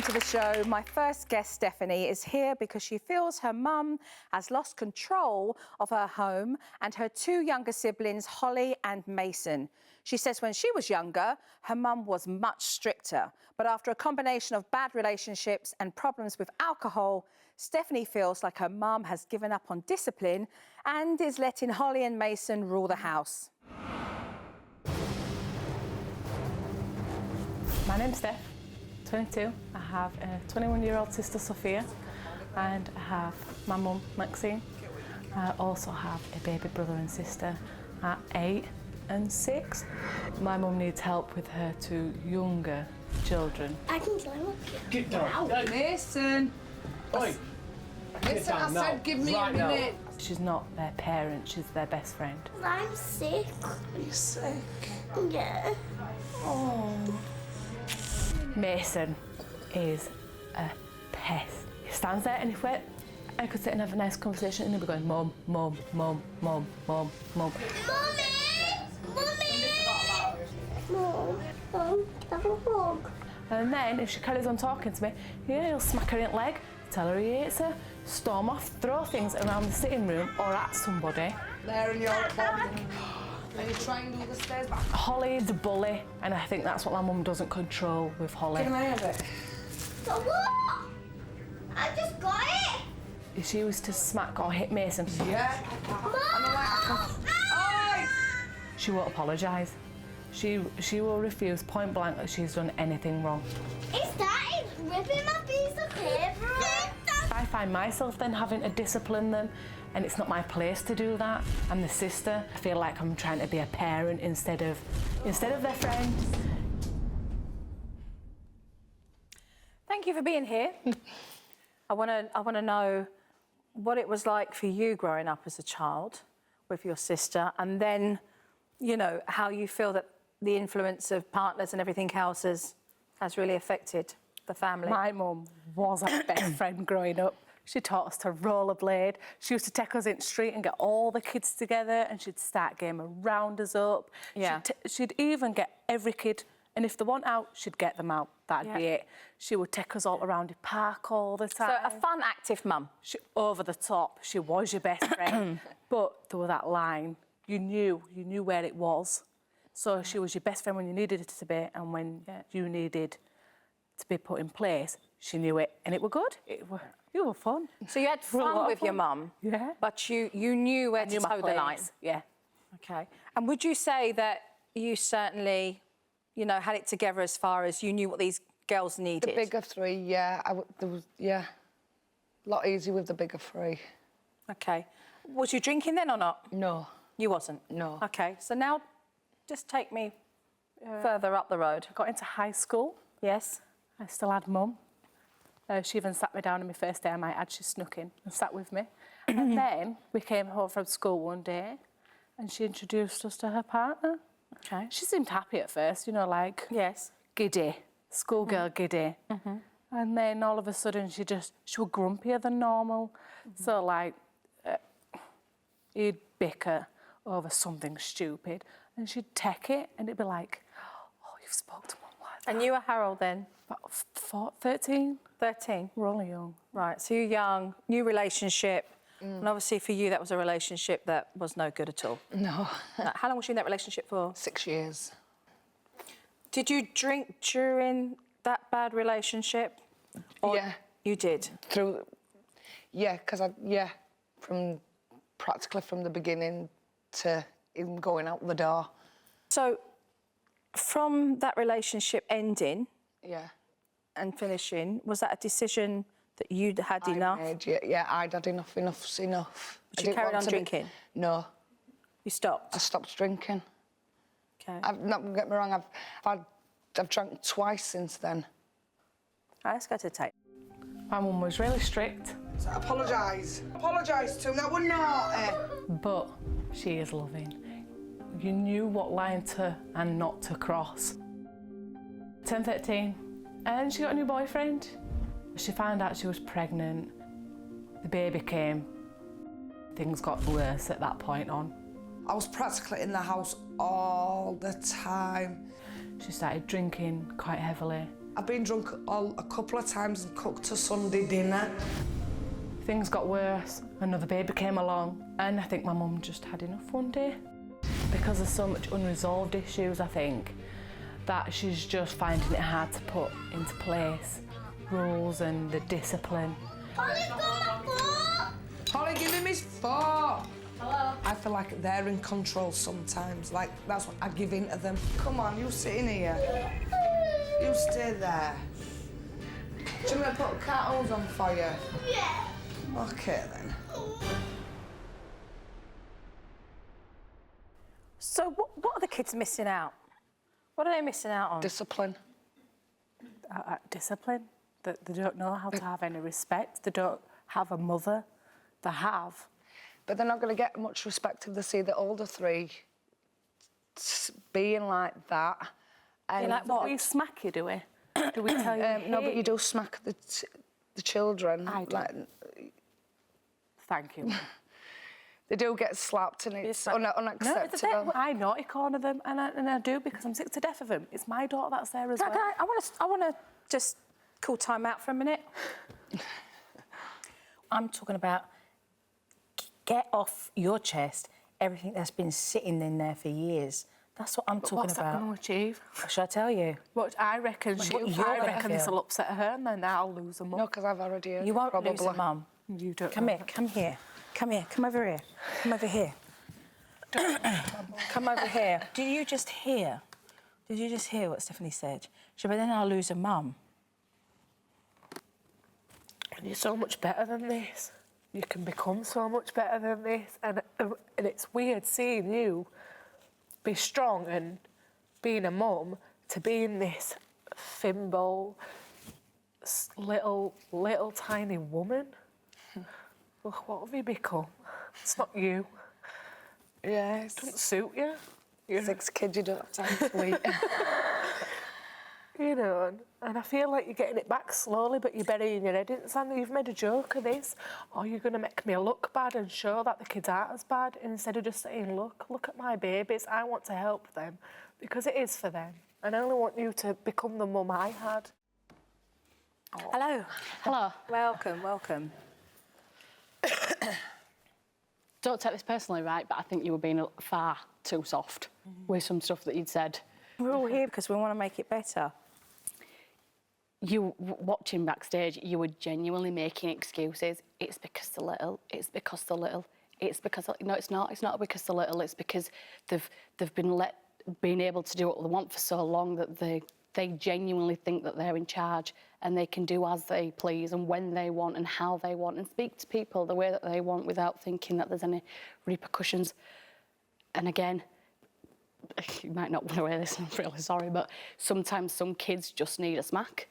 welcome to the show. My first guest, Stephanie, is here because she feels her mum has lost control of her home and her two younger siblings, Holly and Mason. She says when she was younger, her mum was much stricter. But after a combination of bad relationships and problems with alcohol, Stephanie feels like her mum has given up on discipline and is letting Holly and Mason rule the house. My name's Steph, 22. I have a 21-year-old sister, Sophia, and I have my mum, Maxine. I also have a baby brother and sister at 8 and 6. My mum needs help with her two younger children. I can kill him. Get down. Listen. Oi. Listen, I said give me a minute. She's not their parent, she's their best friend. I'm sick. You're sick. Yeah. Oh. Mason is a pest. He stands there and if I could sit and have a nice conversation and he'll be going, Mum, Mum, Mum, Mum, Mum, Mum. Mummy! Mum, have a hug. And then if she carries on talking to me, yeah, he'll smack her in the leg, tell her he hates her, storm off, throw things around the sitting room or at somebody. There and you're at bottom. And you try and do the stairs back. Holly's a bully, and I think that's what my mum doesn't control with Holly. Can I have it? So what? I just got it. If she was to smack or hit Mason, Yeah. she won't apologise. She will refuse point blank that she's done anything wrong. It's that it's ripping my piece of paper off. I find myself then having to discipline them, and it's not my place to do that. I'm the sister. I feel like I'm trying to be a parent instead of their friend. Thank you for being here. I want to know what it was like for you growing up as a child with your sister, and then, you know, how you feel that the influence of partners and everything else has really affected the family. My mum was our best friend growing up. She taught us to rollerblade. She used to take us in the street and get all the kids together and she'd start game and round us up. Yeah. She'd even get every kid, and if they want out, she'd get them out. That'd be it. She would take us all around the park all the time. So a fun, active mum. She, over the top. She was your best friend. But there was that line. You knew where it was. So she was your best friend when you needed it to be, and when you needed to be put in place, she knew it, and it were good. You were fun. So you had fun with your mum, yeah, but you knew where to toe the line. Yeah. Okay. And would you say that you certainly, you know, had it together as far as you knew what these girls needed? The bigger three, yeah. A lot easier with the bigger three. Okay. Was you drinking then or not? No. You wasn't? No. Okay. So now, just take me further up the road. I got into high school. Yes. I still had mum. She even sat me down on my first day I might add. She snuck in and sat with me. And then we came home from school one day and she introduced us to her partner. Okay. She seemed happy at first, you know, like... Yes. Giddy. Schoolgirl giddy. And then all of a sudden she was grumpier than normal. So, like, he'd bicker over something stupid and she'd take it and it'd be like, oh, you've spoke to mum like that. And you were Harold then? About 13. 13? We're only young. Right, so you're young, new relationship, and obviously for you that was a relationship that was no good at all. No. How long was you in that relationship for? 6 years. Did you drink during that bad relationship? Or Yeah. You did? Because practically from the beginning to even going out the door. So, from that relationship ending Yeah. and finishing, was that a decision that you'd had enough? I'd had enough. Enough's enough. But you carried on drinking? No. You stopped? I stopped drinking. Okay. Not get me wrong, I've drank twice since then. Right, let's go to the tape. My mum was really strict. So apologise. Apologise to him, that would naughty. But she is loving. You knew what line to and not to cross. 10, 13, and she got a new boyfriend. She found out she was pregnant. The baby came. Things got worse at that point on. I was practically in the house all the time. She started drinking quite heavily. I've been drunk a couple of times and cooked a Sunday dinner. Things got worse. Another baby came along, and I think my mum just had enough one day. Because there's so much unresolved issues, I think, that she's just finding it hard to put into place rules and the discipline. Holly's got my phone. Holly, give him his phone. Hello. I feel like they're in control sometimes. Like, that's what I give in to them. Come on, you sit in here. You stay there. Do you want me to put cartons on for you? Yeah. Okay, then. So what are the kids missing out? What are they missing out on? Discipline. Discipline. That they don't know how to have any respect. They don't have a mother. They have. But they're not going to get much respect if they see the older three being like that. And Like, what? We smack you, do we? Do we tell you? no, but you do smack the children. I do. Like, Thank you. they do get slapped and it's unacceptable. No, I naughty corner them, and I do because I'm sick to death of them. It's my daughter that's there as well. I want to just call time out for a minute. I'm talking about get off your chest everything that's been sitting in there for years. That's what I'm talking What's that about. going to achieve? Shall I tell you? What I reckon, I reckon this will upset her, and then I'll lose them. No, because I've already heard You it, won't probably. lose it, Mum. You don't. Come here, come here. Come here, come over here. Come over here. Come over here. Did you just hear? Did you just hear what Stephanie said? She said, but then I'll lose a mum. And you're so much better than this. You can become so much better than this. And it's weird seeing you be strong and being a mum to being this thimble, little tiny woman. Look, what have you become? It's not you. Yes. It doesn't suit you. You're 6 kids, you don't have time to eat. You know, and I feel like you're getting it back slowly, but you're burying your head in the sand. You've made a joke of this. Or you're going to make me look bad and show that the kids aren't as bad, instead of just saying, look at my babies. I want to help them because it is for them. And I only want you to become the mum I had. Oh. Hello. Hello. Welcome, welcome. Don't take this personally, right, but I think you were being far too soft with some stuff that you'd said. We're all here because we want to make it better. You, watching backstage, you were genuinely making excuses. It's because they're little, it's because they're little, it's because... No, it's not because they're little, it's because they've been able to do what they want for so long that they genuinely think that they're in charge and they can do as they please and when they want and how they want and speak to people the way that they want without thinking that there's any repercussions. And again, you might not want to hear this, I'm really sorry, but sometimes some kids just need a smack.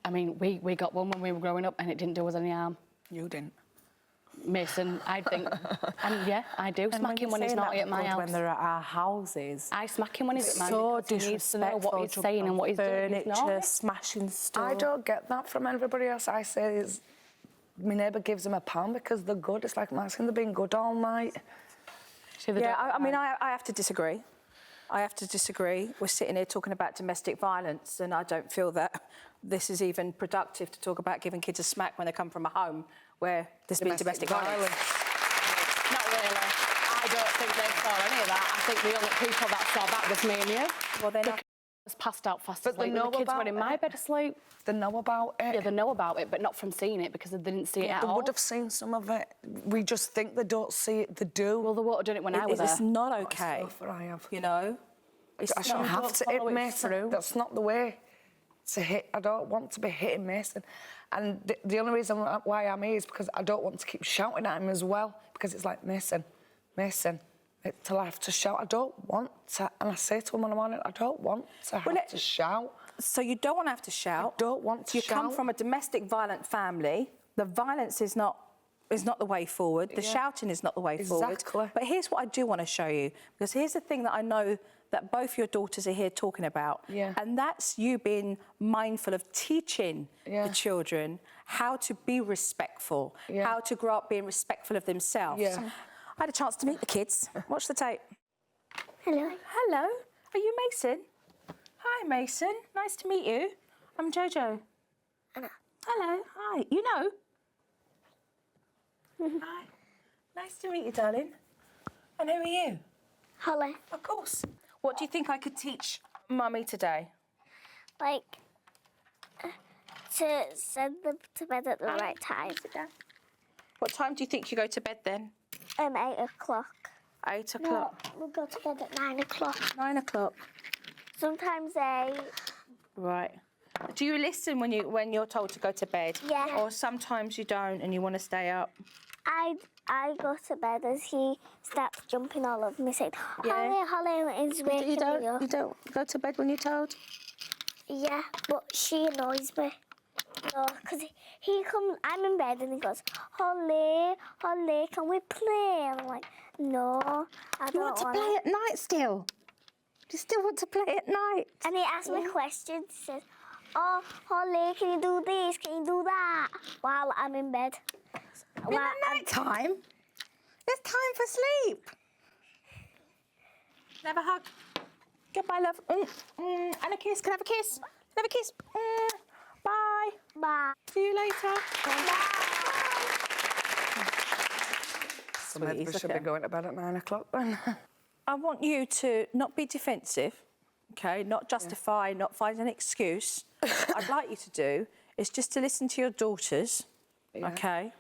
I mean, we got one when we were growing up and it didn't do us any harm. You didn't. Mason, I think, and yeah, I do smack him when he's naughty at my house. When they're at our houses. I smack him when he's at mine So because he needs to know disrespectful. what he's saying and what he's doing. He's Furniture, not. smashing stuff. I don't get that from everybody else. I say my neighbour gives them £1 because they're good. It's like Maxine, they've been good all night. Yeah, I mean, I have to disagree. I have to disagree. We're sitting here talking about domestic violence and I don't feel that this is even productive to talk about giving kids a smack when they come from a home where there's been domestic violence. Not really. I don't think they saw any of that. I think the only people that saw that was me and you. Well, then I was passed out fast But asleep. they know The kids about were in my it. bed asleep. They know about it. Yeah, they know about it, but not from seeing it because they didn't see it at They all. would have seen some of it. We just think they don't see it. They do. Well, they would have done it when I was there. It's not okay, I have. you know? I shouldn't have to hit Mason. That's not the way to hit. I don't want to be hitting Mason. And the only reason why I'm here is because I don't want to keep shouting at him as well, because it's like, Mason, till I have to shout. I don't want to. And I say to him on the morning, I don't want to have to shout. So you don't want to have to shout. I don't want to You shout. come from a domestic violent family. The violence is not the way forward. The shouting is not the way forward. Exactly. But here's what I do want to show you, because here's the thing that I know that both your daughters are here talking about. Yeah. And that's you being mindful of teaching the children how to be respectful, how to grow up being respectful of themselves. Yeah. I had a chance to meet the kids. Watch the tape. Hello. Hello. Are you Mason? Hi, Mason. Nice to meet you. I'm Jojo. Anna. Hello, hi. You know? Hi. Nice to meet you, darling. And who are you? Holly. Of course. What do you think I could teach Mummy today? Like, to send them to bed at the right time. What time do you think you go to bed then? 8 o'clock. 8 o'clock. No, we'll go to bed at 9 o'clock. 9 o'clock. Sometimes 8. Right. Do you listen when you're told to go to bed? Yeah. Or sometimes you don't and you want to stay up? I go to bed as he starts jumping all over me, saying, Yeah. Holly, Holly, and he's waking me up. You don't go to bed when you're told? Yeah, but she annoys me. No, because he comes, I'm in bed and he goes, Holly, Holly, can we play? And I'm like, no, I You don't want to play at night still? Do you still want to play at night? And he asks me questions. He says, oh, Holly, can you do this? Can you do that? While I'm in bed. In the night time? It's time for sleep. Have a hug. Goodbye, love. And a kiss. Can I have a kiss? Can I have a kiss? Bye. Bye. See you later. So maybe we should be going to bed at 9 o'clock then. I want you to not be defensive, okay? Not justify, not find an excuse. What I'd like you to do is just to listen to your daughters, okay?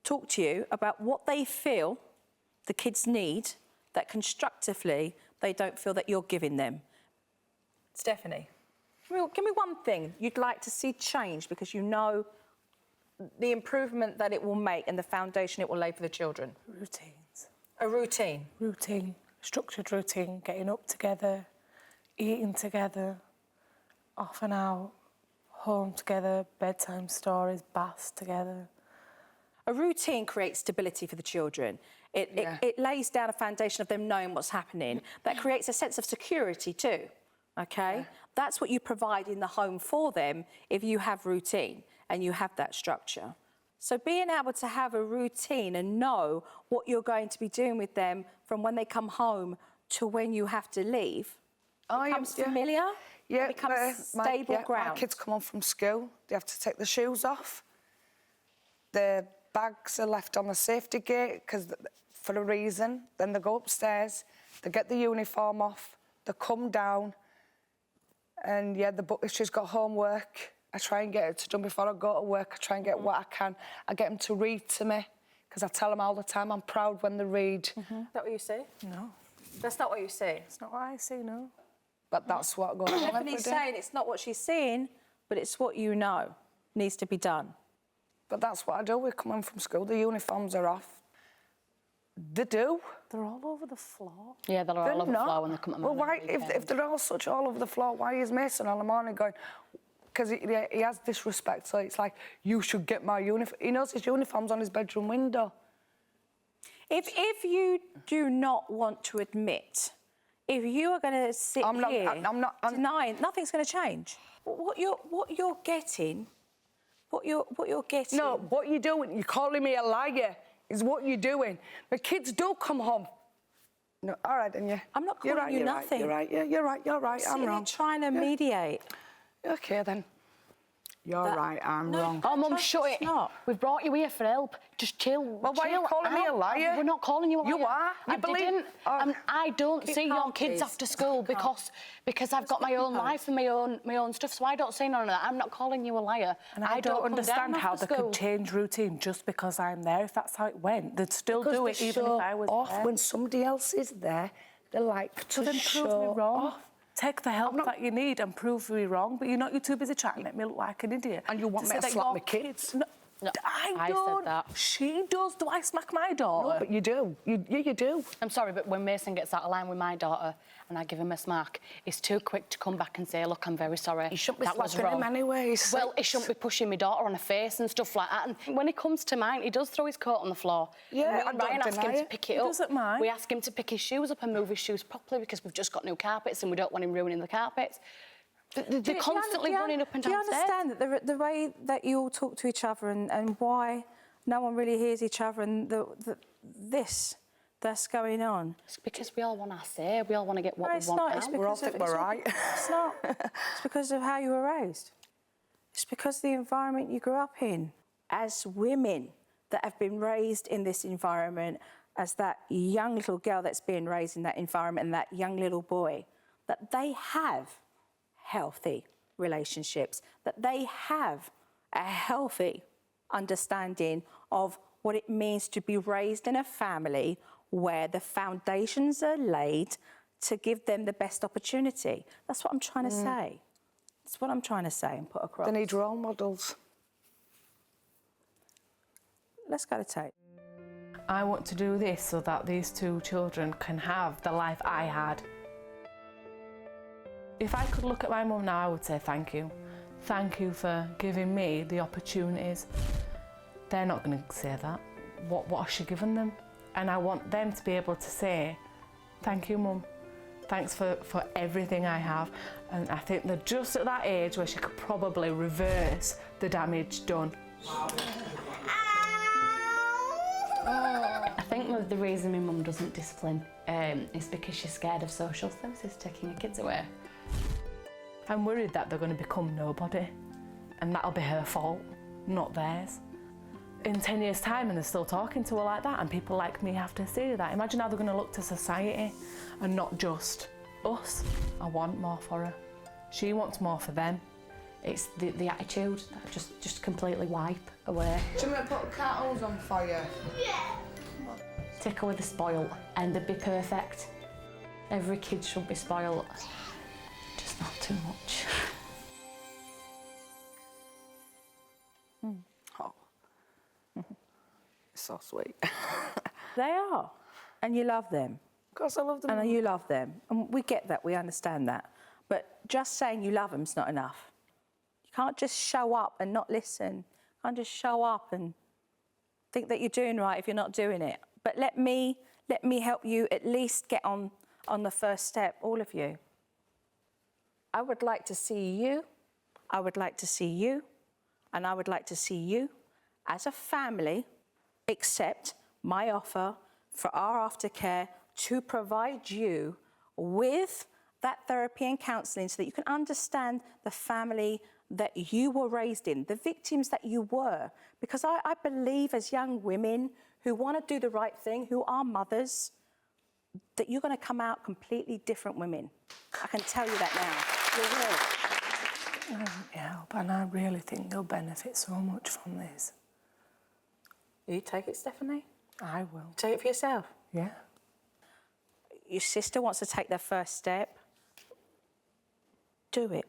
Talk to you about what they feel the kids need that constructively they don't feel that you're giving them. Stephanie, give me one thing you'd like to see change because you know the improvement that it will make and the foundation it will lay for the children. Routines. A routine. Routine, structured routine, getting up together, eating together, off and out, home together, bedtime stories, baths together. A routine creates stability for the children. It lays down a foundation of them knowing what's happening. That creates a sense of security too, okay? Yeah. That's what you provide in the home for them if you have routine and you have that structure. So being able to have a routine and know what you're going to be doing with them from when they come home to when you have to leave becomes familiar, it becomes stable ground. My kids come home from school, they have to take their shoes off. Their bags are left on the safety gate for a reason. Then they go upstairs, they get the uniform off, they come down, and if she's got homework, I try and get her to done before I go to work. I try and get what I can. I get them to read to me because I tell them all the time I'm proud when they read. Is that what you say? No. That's not what you say? It's not what I say, no. But that's what goes on every day. Stephanie's saying it's not what she's saying, but it's what you know needs to be done. But that's what I do. We come in from school, the uniforms are off. They do. They're all over the floor. Yeah, they're all over the floor when they come to Well, why, if they're all such all over the floor, why is Mason all the morning going... Because he has disrespect, so it's like, you should get my uniform. He knows his uniform's on his bedroom window. If you do not want to admit, if you are going to sit here denying, nothing's going to change. What you're getting... What you're getting... No, what you're doing, you're calling me a liar, is what you're doing. The kids do come home. No, all right, then, yeah. I'm not calling you nothing. You're right, you're right, I'm wrong. I'm trying to mediate. OK, then. You're right, I'm wrong. Oh, Mum, shut it. Not. We've brought you here for help. Just chill. Well, why are you calling me a liar? We're not calling you a liar. You are. I didn't. I don't see your kids please. after school because I've got my own life and my own stuff, so I don't say none of that. I'm not calling you a liar. And I don't understand how they could change routine just because I'm there. If that's how it went, they'd still do it even if I was there. When somebody else is there, they like to then show prove me wrong. off. Take the help that you need and prove me wrong, but you're too busy trying to make me look like an idiot. And you want me to slap my kids? No, I said don't. that. She does. Do I smack my daughter? No, but you do. You do. I'm sorry, but when Mason gets out of line with my daughter and I give him a smack, he's too quick to come back and say, look, I'm very sorry. You shouldn't be that was slapping wrong. him anyways. Well, he shouldn't be pushing my daughter on her face and stuff like that. And when he comes to mine, he does throw his coat on the floor. Yeah, and Ryan asks him to pick it up. He doesn't mind. We ask him to pick his shoes up and move his shoes properly because we've just got new carpets and we don't want him ruining the carpets. They're constantly running up and down stairs. Do you understand that the way that you all talk to each other and why no one really hears each other and this that's going on? It's because we all want our say. We all want to get what No, we it's want not. out. It's We all because think of, we're right. It's not. It's because of how you were raised. It's because of the environment you grew up in. As women that have been raised in this environment, as that young little girl that's being raised in that environment and that young little boy, that they have healthy relationships, that they have a healthy understanding of what it means to be raised in a family where the foundations are laid to give them the best opportunity. That's what I'm trying to say. That's what I'm trying to say and put across. They need role models. Let's go to tape. I want to do this so that these two children can have the life I had. If I could look at my mum now, I would say thank you. Thank you for giving me the opportunities. They're not going to say that. What has she given them? And I want them to be able to say, thank you, Mum. Thanks for everything I have. And I think they're just at that age where she could probably reverse the damage done. I think the reason my mum doesn't discipline is because she's scared of social services taking her kids away. I'm worried that they're going to become nobody, and that'll be her fault, not theirs. In 10 years' time, and they're still talking to her like that, and people like me have to say that. Imagine how they're going to look to society and not just us. I want more for her. She wants more for them. It's the attitude that just completely wipe away. Do you want me to put cartons on for you? Take away the spoil and they'd be perfect. Every kid should be spoiled. Just not too much. Oh. It's so sweet. They are. And you love them. Of course I love them. And you love them. And we get that, we understand that. But just saying you love them's not enough. You can't just show up and not listen. You can't just show up and think that you're doing right if you're not doing it. But let me help you at least get on the first step, all of you. I would like to see you, I would like to see you, and I would like to see you as a family accept my offer for our aftercare to provide you with that therapy and counselling so that you can understand the family that you were raised in, the victims that you were. Because I believe as young women who want to do the right thing, who are mothers, that you're going to come out completely different women. I can tell you that now. You will. Yeah, and I really think they'll benefit so much from this. You take it, Stephanie? I will. Take it for yourself. Yeah. Your sister wants to take their first step. Do it.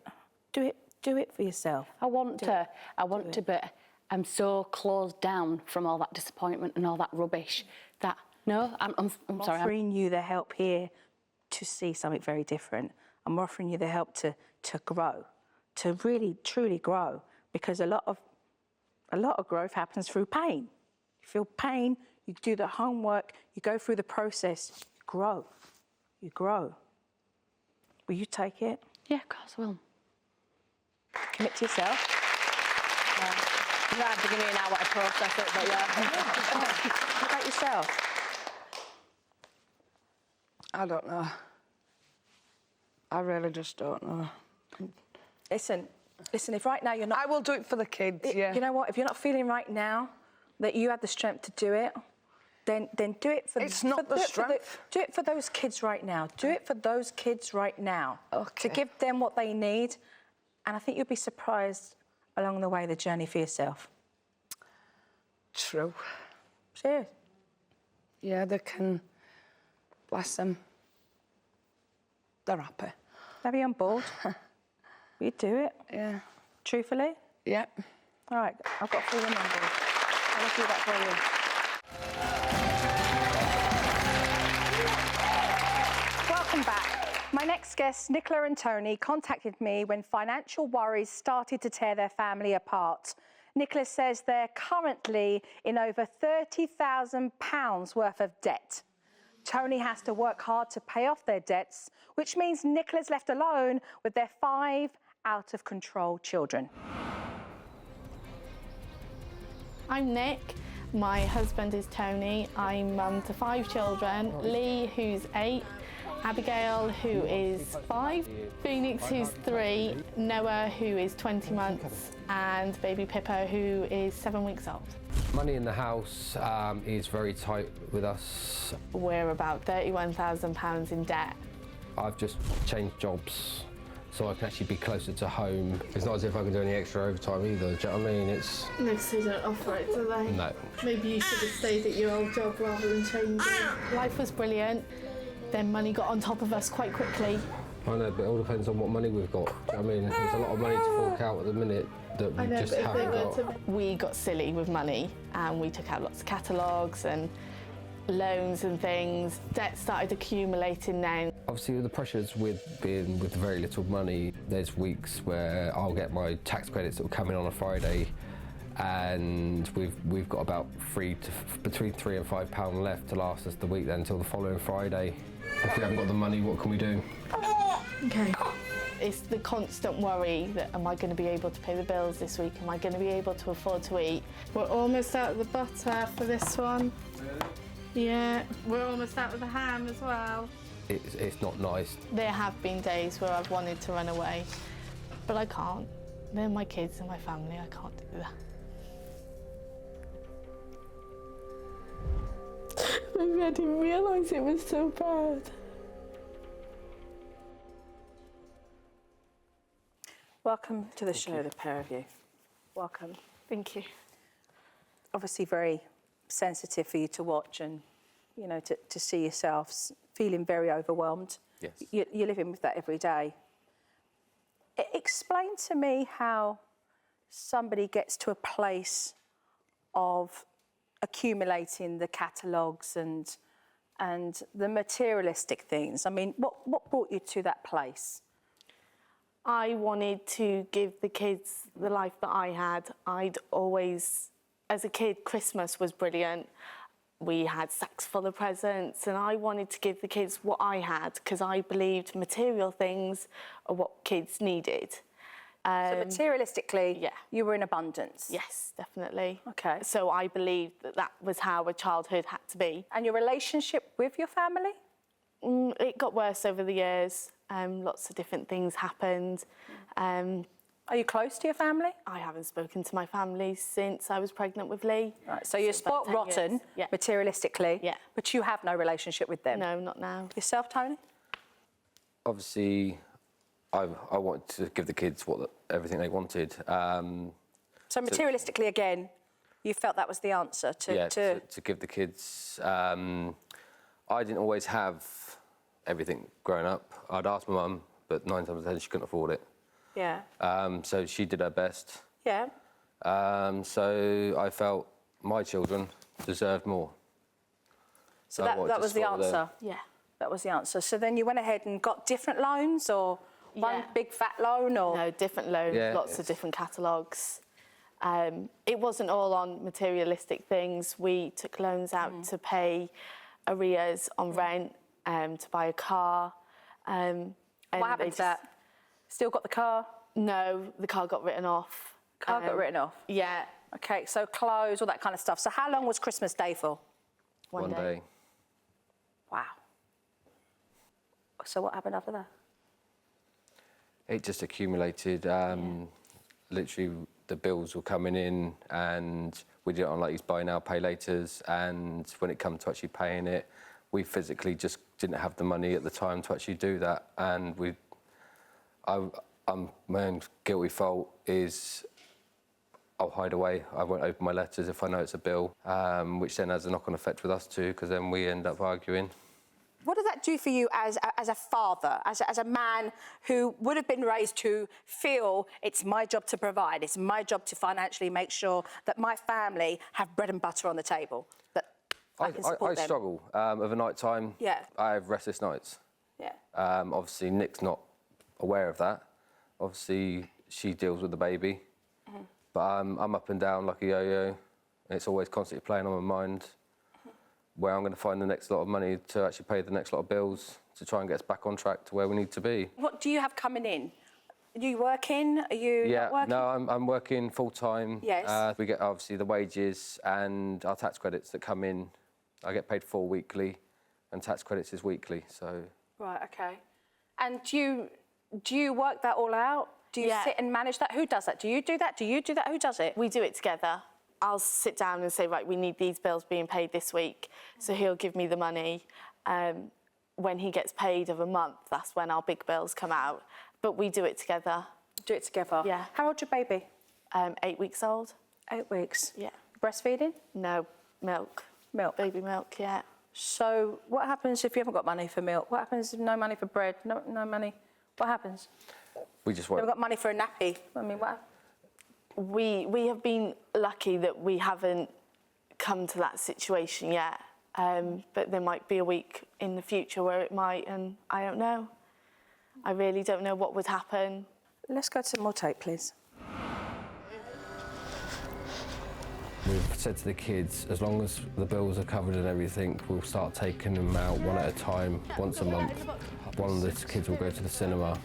Do it. Do it for yourself. I want to, but I'm so closed down from all that disappointment and all that rubbish that, no, I'm sorry. I'm offering you the help here to see something very different. I'm offering you the help to grow, to really, truly grow, because a lot of growth happens through pain. You feel pain, you do the homework, you go through the process, you grow. You grow. Will you take it? Yeah, of course I will. Commit to yourself. You don't have to give me an hour to process it, but yeah. What about yourself? I don't know. I really just don't know. Listen, if right now you're not... I will do it for the kids, yeah. You know what? If you're not feeling right now that you have the strength to do it, then do it for... It's not the strength. Do it for those kids right now. Do it for those kids right now. Okay. To give them what they need. And I think you'll be surprised along the way, the journey for yourself. True. Serious. Yeah, they can... Bless them. They're happy. Are you on board? You do it? Yeah. Truthfully? Yeah. All right, I've got 4 numbers. I'll do that for you. Welcome back. My next guest, Nicola and Tony, contacted me when financial worries started to tear their family apart. Nicola says they're currently in over £30,000 worth of debt. Tony has to work hard to pay off their debts, which means Nicola's left alone with their 5 out-of-control children. I'm Nick. My husband is Tony. I'm mum to 5 children. Lee, who's 8. Abigail, who is 5. Phoenix, who's 3. Noah, who is 20 months. And baby Pippa, who is 7 weeks old. Money in the house is very tight with us. We're about £31,000 in debt. I've just changed jobs so I can actually be closer to home. It's not as if I can do any extra overtime either, do you know what I mean? It's... No, they don't offer it, do they? No. Maybe you should have stayed at your old job rather than changing. Life was brilliant. Then money got on top of us quite quickly. I know, but it all depends on what money we've got. Do you know what I mean? There's a lot of money to fork out at the minute that we just haven't got. We got silly with money and we took out lots of catalogues and loans and things. Debt started accumulating then. Obviously, the pressures with being with very little money, there's weeks where I'll get my tax credits that will come in on a Friday and we've got about between £3 and £5 left to last us the week then until the following Friday. If we haven't got the money, what can we do? Okay. It's the constant worry that am I going to be able to pay the bills this week? Am I going to be able to afford to eat? We're almost out of the butter for this one. Yeah, we're almost out of the ham as well. It's not nice. There have been days where I've wanted to run away, but I can't. They're my kids and my family, I can't do that. Maybe I didn't realise it was so bad. Welcome to the show, the pair of you. Welcome. Thank you. Obviously very sensitive for you to watch and, you know, to see yourselves feeling very overwhelmed. Yes. You're living with that every day. Explain to me how somebody gets to a place of accumulating the catalogues and the materialistic things. I mean, what brought you to that place? I wanted to give the kids the life that I had. I'd always, as a kid, Christmas was brilliant. We had sacks full of presents and I wanted to give the kids what I had because I believed material things are what kids needed. So materialistically, yeah. You were in abundance? Yes, definitely. Okay. So I believed that that was how a childhood had to be. And your relationship with your family? It got worse over the years. Lots of different things happened. Are you close to your family? I haven't spoken to my family since I was pregnant with Lee. Right, so you're spoilt rotten, Yeah. materialistically, Yeah. but you have no relationship with them? No, not now. Yourself, Tony? Obviously, I wanted to give the kids everything they wanted. So materialistically, again, you felt that was the answer to give the kids. I didn't always have everything growing up. I'd ask my mum, but 9 times out of 10 she couldn't afford it. Yeah. So she did her best. Yeah. So I felt my children deserved more. So that was the answer? Yeah. That was the answer. So then you went ahead and got different loans or one big fat loan or...? No, different loans, lots of different catalogues. It wasn't all on materialistic things. We took loans out to pay arrears on rent, to buy a car. And what happened to that? Still got the car? No, the car got written off. Car got written off? Yeah. OK, so clothes, all that kind of stuff. So how long was Christmas Day for? One day. Wow. So what happened after that? It just accumulated. Literally, the bills were coming in and we did it on like these buy now, pay laters. And when it came to actually paying it, we physically just didn't have the money at the time to actually do that. And my own guilty fault is I'll hide away. I won't open my letters if I know it's a bill, which then has a knock-on effect with us too, because then we end up arguing. What does that do for you as a father, as a man who would have been raised to feel it's my job to provide, it's my job to financially make sure that my family have bread and butter on the table, that I can support them? I struggle of a night time. Yeah. I have restless nights. Yeah. Obviously, Nick's not aware of that. Obviously, she deals with the baby. Mm-hmm. But I'm up and down like a yo-yo. And it's always constantly playing on my mind where I'm going to find the next lot of money to actually pay the next lot of bills to try and get us back on track to where we need to be. What do you have coming in? Are you working? Are you not working? No, I'm working full-time. Yes. We get, obviously, the wages and our tax credits that come in. I get paid full weekly, and tax credits is weekly, so... Right, OK. And do you work that all out? Do you sit and manage that? Who does that? Do you do that? Do you do that? Who does it? We do it together. I'll sit down and say, right, we need these bills being paid this week. So he'll give me the money. When he gets paid of a month, that's when our big bills come out. But we do it together. Do it together? Yeah. How old's your baby? 8 weeks old. 8 weeks? Yeah. Breastfeeding? No, milk. Milk? Baby milk, yeah. So what happens if you haven't got money for milk? What happens if no money for bread? No money? What happens? We just work. You've got money for a nappy. I mean, what? We have been lucky that we haven't come to that situation yet. But there might be a week in the future where it might, and I don't know. I really don't know what would happen. Let's go to some more tape, please. We've said to the kids, as long as the bills are covered and everything, we'll start taking them out one at a time, once a month. One of the kids will go to the cinema.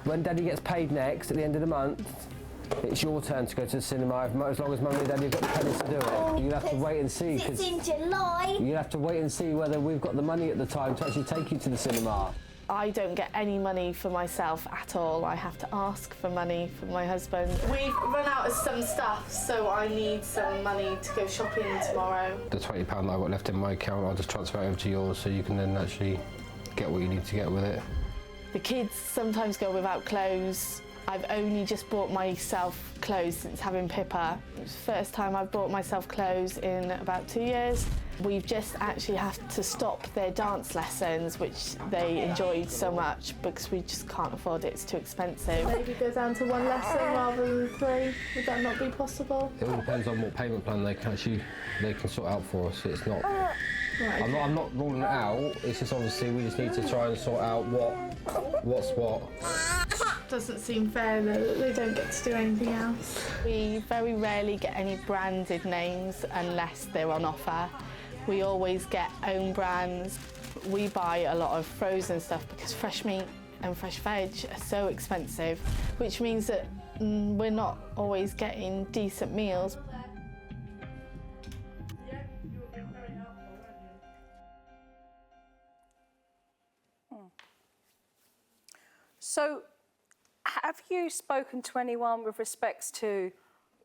When Daddy gets paid next, at the end of the month, it's your turn to go to the cinema, as long as Mummy and Daddy have got the pennies to do it. You'll have to wait and see. It's in July. You'll have to wait and see whether we've got the money at the time to actually take you to the cinema. I don't get any money for myself at all. I have to ask for money from my husband. We've run out of some stuff, so I need some money to go shopping tomorrow. The £20 that I've got left in my account, I'll just transfer it over to yours so you can then actually get what you need to get with it. The kids sometimes go without clothes. I've only just bought myself clothes since having Pippa. It's the first time I've bought myself clothes in about 2 years. We've just actually had to stop their dance lessons, which they enjoyed so much, because we just can't afford it, it's too expensive. Maybe go down to 1 lesson rather than 3. Would that not be possible? It all depends on what payment plan they can sort out for us. It's not... I'm not ruling it out, it's just obviously we just need to try and sort out what's what. Doesn't seem fair that they don't get to do anything else. We very rarely get any branded names unless they're on offer. We always get own brands. We buy a lot of frozen stuff because fresh meat and fresh veg are so expensive, which means that we're not always getting decent meals. So, have you spoken to anyone with respects to,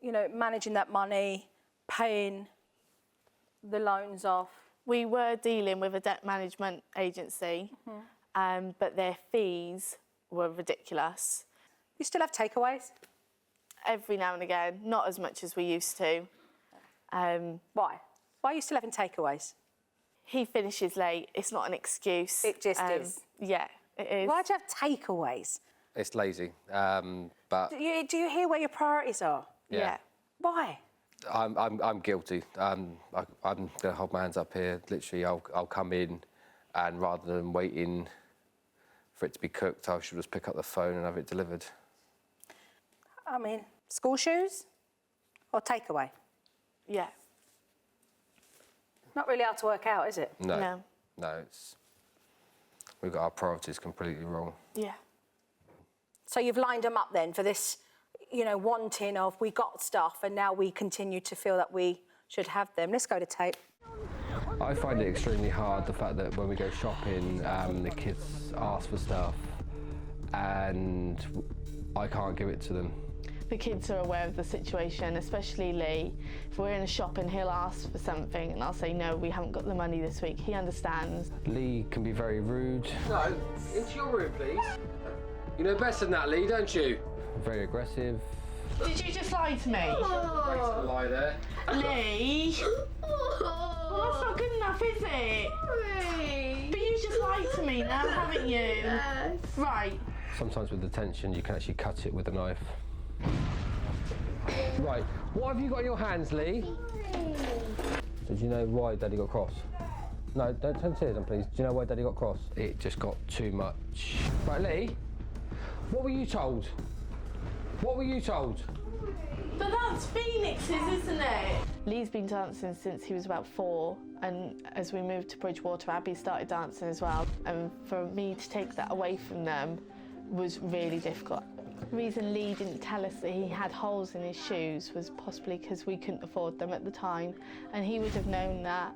you know, managing that money, paying the loans off? We were dealing with a debt management agency, but their fees were ridiculous. You still have takeaways? Every now and again, not as much as we used to. Why? Why are you still having takeaways? He finishes late. It's not an excuse. It just is. Yeah, it is. Why do you have takeaways? It's lazy, but... Do you hear where your priorities are? Yeah. Why? I'm guilty. I'm going to hold my hands up here. Literally, I'll come in, and rather than waiting for it to be cooked, I should just pick up the phone and have it delivered. I mean, school shoes or takeaway? Yeah. Not really hard to work out, is it? No. No, we've got our priorities completely wrong. Yeah. So you've lined them up then for this, you know, wanting of we got stuff and now we continue to feel that we should have them. Let's go to tape. I find it extremely hard, the fact that when we go shopping, the kids ask for stuff and I can't give it to them. The kids are aware of the situation, especially Lee. If we're in a shop and he'll ask for something and I'll say, no, we haven't got the money this week, he understands. Lee can be very rude. No, into your room, please. You know better than that, Lee, don't you? Very aggressive. Did you just lie to me? Oh. Lie there. Lee! Well, that's not good enough, is it? But you just lied to me now, haven't you? Yes. Right. Sometimes with the tension, you can actually cut it with a knife. Right, what have you got in your hands, Lee? Did you know why Daddy got cross? No, don't turn tears on, please. Do you know why Daddy got cross? It just got too much. Right, Lee, what were you told? What were you told? But that's Phoenix's, isn't it? Lee's been dancing since he was about 4, and as we moved to Bridgewater, Abby started dancing as well. And for me to take that away from them was really difficult. The reason Lee didn't tell us that he had holes in his shoes was possibly because we couldn't afford them at the time, and he would have known that,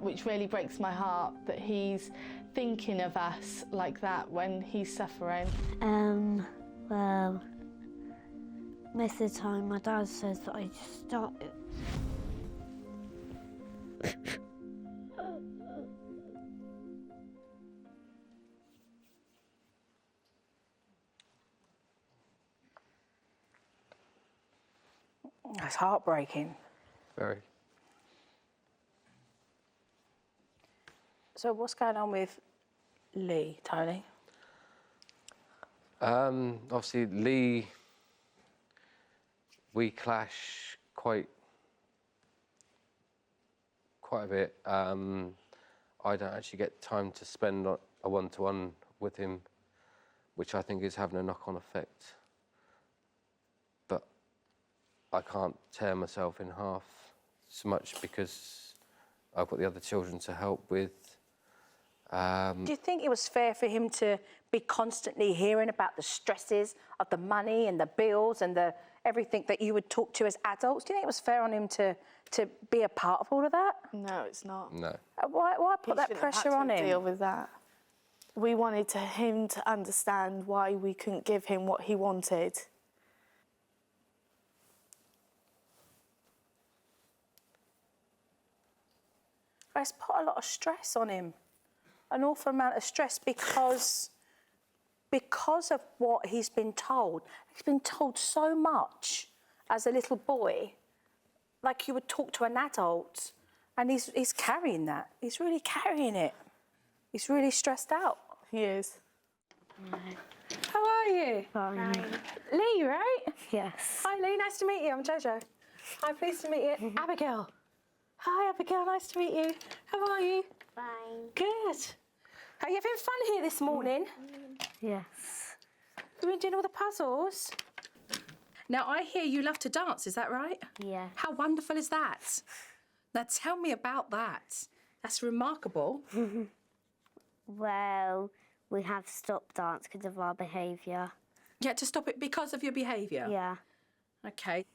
which really breaks my heart that he's thinking of us like that when he's suffering. Well, most of the time my dad says that I just started. That's heartbreaking. Very. So what's going on with Lee, Tony? Obviously, Lee, we clash quite a bit. I don't actually get time to spend a one-to-one with him, which I think is having a knock-on effect. But I can't tear myself in half so much because I've got the other children to help with. Do you think it was fair for him to be constantly hearing about the stresses of the money and the bills and the everything that you would talk to as adults? Do you think it was fair on him to be a part of all of that? No, it's not. No. Why put that He shouldn't pressure have on had to him? deal with that. We wanted him to understand why we couldn't give him what he wanted. It's put a lot of stress on him, an awful amount of stress because of what he's been told. He's been told so much as a little boy, like you would talk to an adult, and he's carrying that. He's really carrying it. He's really stressed out. He is. How are you? Fine. Lee, right? Yes. Hi, Lee. Nice to meet you. I'm Jojo. Hi, pleased to meet you. Abigail. Hi, Abigail. Nice to meet you. How are you? Fine. Good. Are you having fun here this morning? Yes. You've been doing all the puzzles? Now, I hear you love to dance, is that right? Yeah. How wonderful is that? Now, tell me about that. That's remarkable. Well, we have stopped dance because of our behaviour. You had to stop it because of your behaviour? Yeah. OK.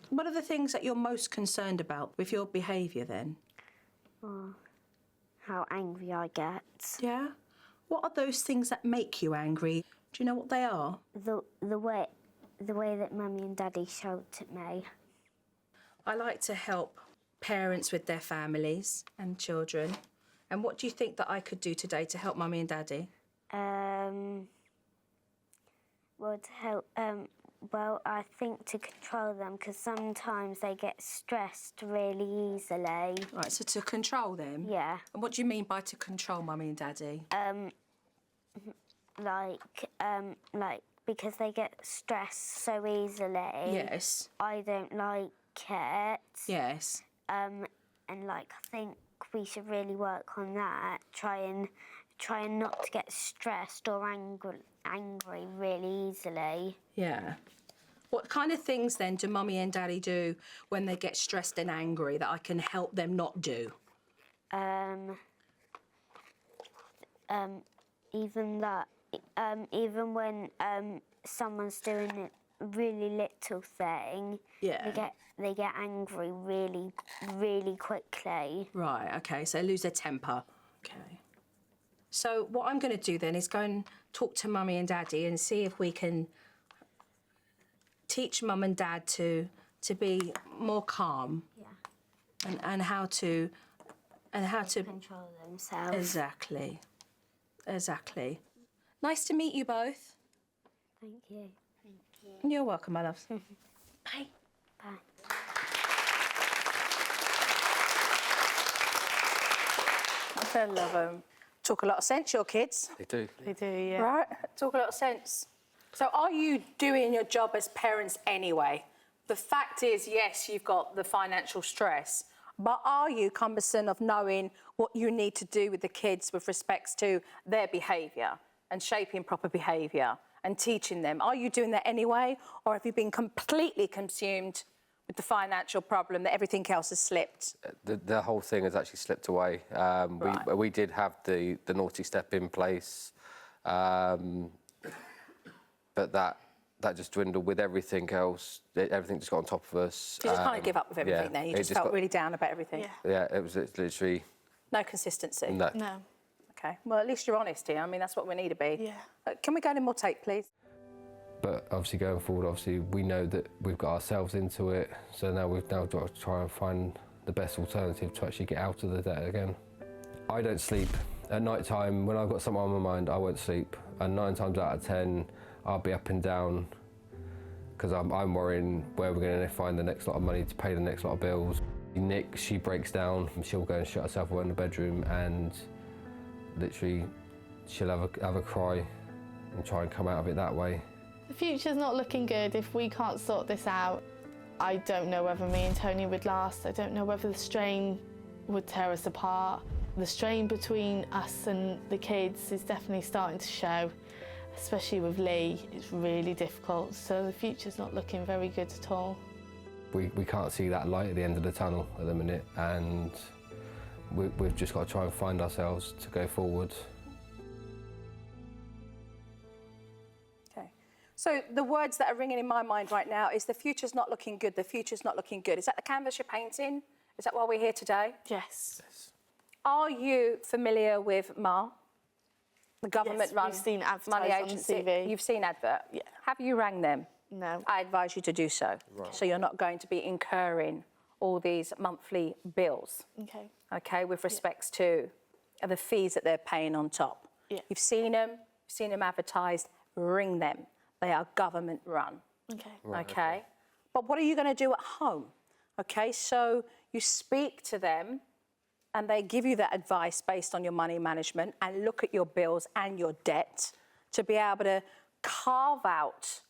What are the things that you're most concerned about with your behaviour, then? How angry I get. Yeah? What are those things that make you angry? Do you know what they are? The way that Mummy and Daddy shout at me. I like to help parents with their families and children. And what do you think that I could do today to help Mummy and Daddy? Well, to help. Well, I think to control them because sometimes they get stressed really easily. Right, so to control them? Yeah. And what do you mean by to control Mummy and Daddy? Like because they get stressed so easily. Yes. I don't like it. Yes. And like I think we should really work on that. Trying not to get stressed or angry really easily. Yeah. What kind of things then do Mummy and Daddy do when they get stressed and angry that I can help them not do? Even when someone's doing a really little thing, Yeah. they get angry really quickly. Right, OK, so lose their temper. OK. So what I'm going to do then is go and talk to Mummy and Daddy and see if we can teach Mum and Dad to be more calm. Yeah. And how to Control themselves. Exactly. Nice to meet you both. Thank you. You're welcome, my loves. Bye. Bye. I love them. Talk a lot of sense, your kids. They do. They do, yeah. Right? Talk a lot of sense. So are you doing your job as parents anyway? The fact is, yes, you've got the financial stress, but are you cognizant of knowing what you need to do with the kids with respects to their behaviour and shaping proper behaviour and teaching them? Are you doing that anyway, or have you been completely consumed with the financial problem that everything else has slipped? The whole thing has actually slipped away. Right. We did have the naughty step in place, but that that just dwindled with everything else. Everything just got on top of us. You just kind of give up with everything then. You just felt really down about everything. Yeah, it was literally... No consistency? No. No. OK. Well, at least you're honest here. I mean, that's what we need to be. Yeah. Can we go to more tape, please? But obviously going forward, obviously we know that we've got ourselves into it, so now we've got to try and find the best alternative to actually get out of the debt again. I don't sleep. At night time, when I've got something on my mind, I won't sleep. And 9 times out of 10, I'll be up and down because I'm worrying where we're going to find the next lot of money to pay the next lot of bills. Nick, she breaks down. She'll go and shut herself away in the bedroom and literally she'll have a cry and try and come out of it that way. The future's not looking good. If we can't sort this out, I don't know whether me and Tony would last. I don't know whether the strain would tear us apart. The strain between us and the kids is definitely starting to show, especially with Lee. It's really difficult, so the future's not looking very good at all. We can't see that light at the end of the tunnel at the minute, and we've just got to try and find ourselves to go forward. OK. So the words that are ringing in my mind right now is the future's not looking good, the future's not looking good. Is that the canvas you're painting? Is that why we're here today? Yes. Are you familiar with MAR, the government-run we've seen money advertised agency? on the TV. You've seen advert? Yeah. Have you rang them? No. I advise you to do so. Right. So you're not going to be incurring all these monthly bills, Okay. OK, with respects to the fees that they're paying on top. Yeah. You've seen them advertised, ring them. They are government-run. Okay. Right, OK? But what are you going to do at home? OK, so you speak to them and they give you that advice based on your money management and look at your bills and your debt to be able to carve out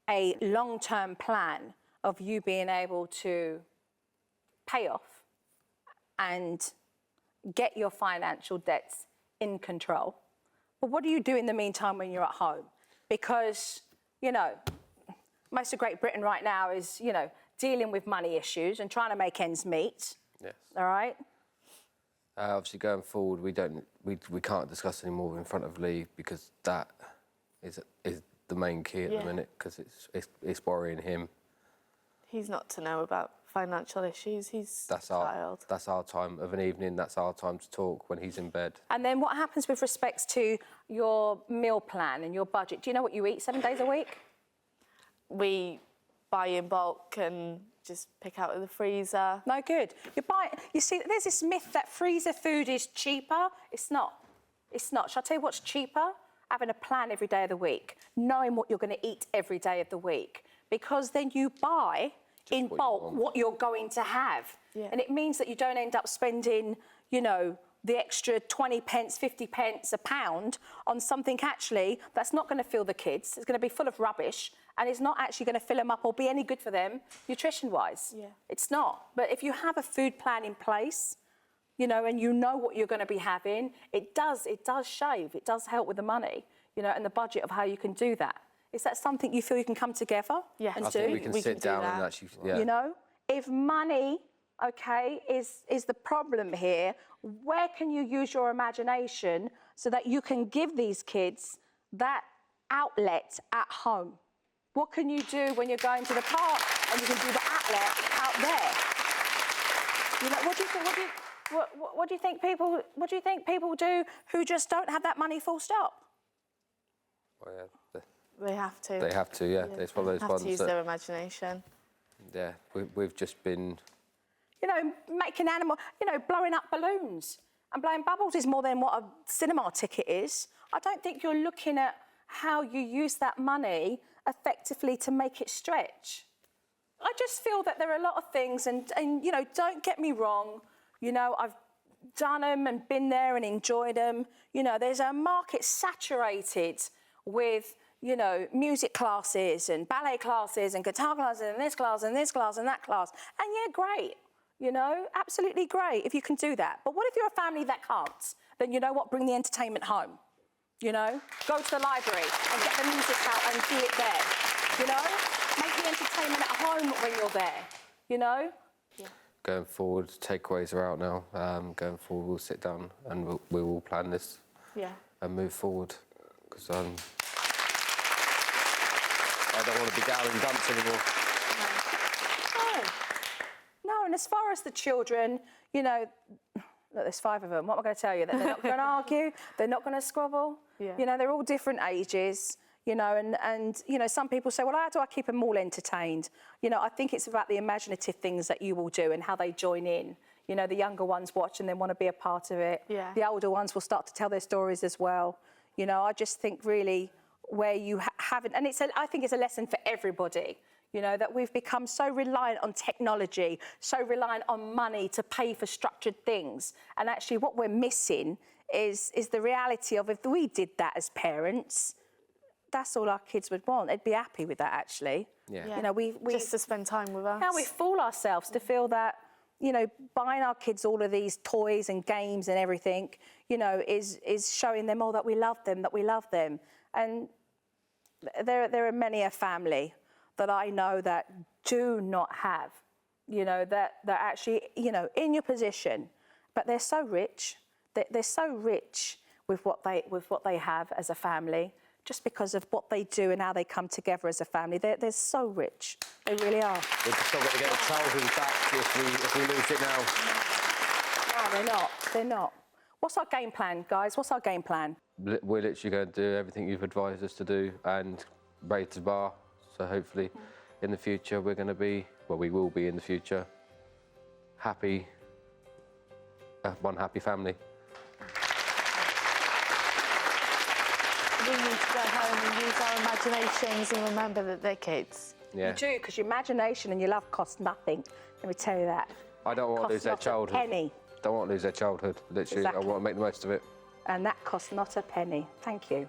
a long-term plan of you being able to pay off and get your financial debts in control. But what do you do in the meantime when you're at home? Because, you know, most of Great Britain right now is, you know, dealing with money issues and trying to make ends meet. Yes. All right? Obviously going forward, we can't discuss any more in front of Lee because that is the main key at the minute, because it's worrying him. He's not to know about financial issues. He's a child. That's our time of an evening. That's our time to talk when he's in bed. And then what happens with respects to your meal plan and your budget? Do you know what you eat 7 days a week? We buy in bulk and just pick out of the freezer. No good. You see, there's this myth that freezer food is cheaper. It's not. It's not. Shall I tell you what's cheaper? Having a plan every day of the week, knowing what you're going to eat every day of the week, because then you buy in bulk what you're going to have. Yeah. And it means that you don't end up spending, you know, the extra 20 pence, 50 pence a pound on something actually that's not going to fill the kids. It's going to be full of rubbish and it's not actually going to fill them up or be any good for them nutrition-wise. Yeah. It's not. But if you have a food plan in place, you know, and you know what you're going to be having, it does shave. It does help with the money, you know, and the budget of how you can do that. Is that something you feel you can come together and do? I think we can sit down and actually, You know, if money, OK, is the problem here, where can you use your imagination so that you can give these kids that outlet at home? What can you do when you're going to the park and you can do the outlet out there? You know, what do you think people do who just don't have that money full stop? Well, yeah, They have to. they have to, yeah. It's one of those have ones to use that, their imagination. yeah, we've just been... You know, making blowing up balloons and blowing bubbles is more than what a cinema ticket is. I don't think you're looking at how you use that money effectively to make it stretch. I just feel that there are a lot of things, and you know, don't get me wrong, you know, I've done them and been there and enjoyed them. You know, there's a market saturated with, you know, music classes and ballet classes and guitar classes and this class and this class and that class. And yeah, great. You know, absolutely great if you can do that. But what if you're a family that can't? Then you know what? Bring the entertainment home. You know, go to the library and get the music out and see it there. You know, make the entertainment at home when you're there. You know. Yeah. Going forward, takeaways are out now. Going forward, we'll sit down and we will plan this. Yeah. And move forward, because I don't want to be going dumps anymore. No, and as far as the children, you know, look, there's 5 of them. What am I going to tell you? That they're not going to argue, they're not going to squabble. Yeah. You know, they're all different ages, you know, and you know, some people say, well, how do I keep them all entertained? You know, I think it's about the imaginative things that you will do and how they join in. You know, the younger ones watch and they want to be a part of it. Yeah. The older ones will start to tell their stories as well. You know, I just think really where you haven't, and I think it's a lesson for everybody. You know, that we've become so reliant on technology, so reliant on money to pay for structured things. And actually what we're missing is the reality of if we did that as parents, that's all our kids would want. They'd be happy with that, actually. Yeah. You know, we Just to spend time with us. Now we fool ourselves to feel that, you know, buying our kids all of these toys and games and everything, you know, is showing them, that we love them. And there are many a family that I know that do not have, you know, that actually, you know, in your position, but they're so rich. They're so rich with what they have as a family, just because of what they do and how they come together as a family. They're so rich. They really are. We're just not going to get the childhood back if we lose it now. No, they're not. They're not. What's our game plan, guys? What's our game plan? We're literally going to do everything you've advised us to do and raise the bar. So hopefully in the future we're going to be, well, we will be in the future, happy, one happy family. We need to go home and use our imaginations and remember that they're kids. Yeah. You do, because your imagination and your love cost nothing. Let me tell you that. I don't want to lose their childhood. Penny. Don't want to lose their childhood, literally. Exactly. I want to make the most of it. And that costs not a penny. Thank you.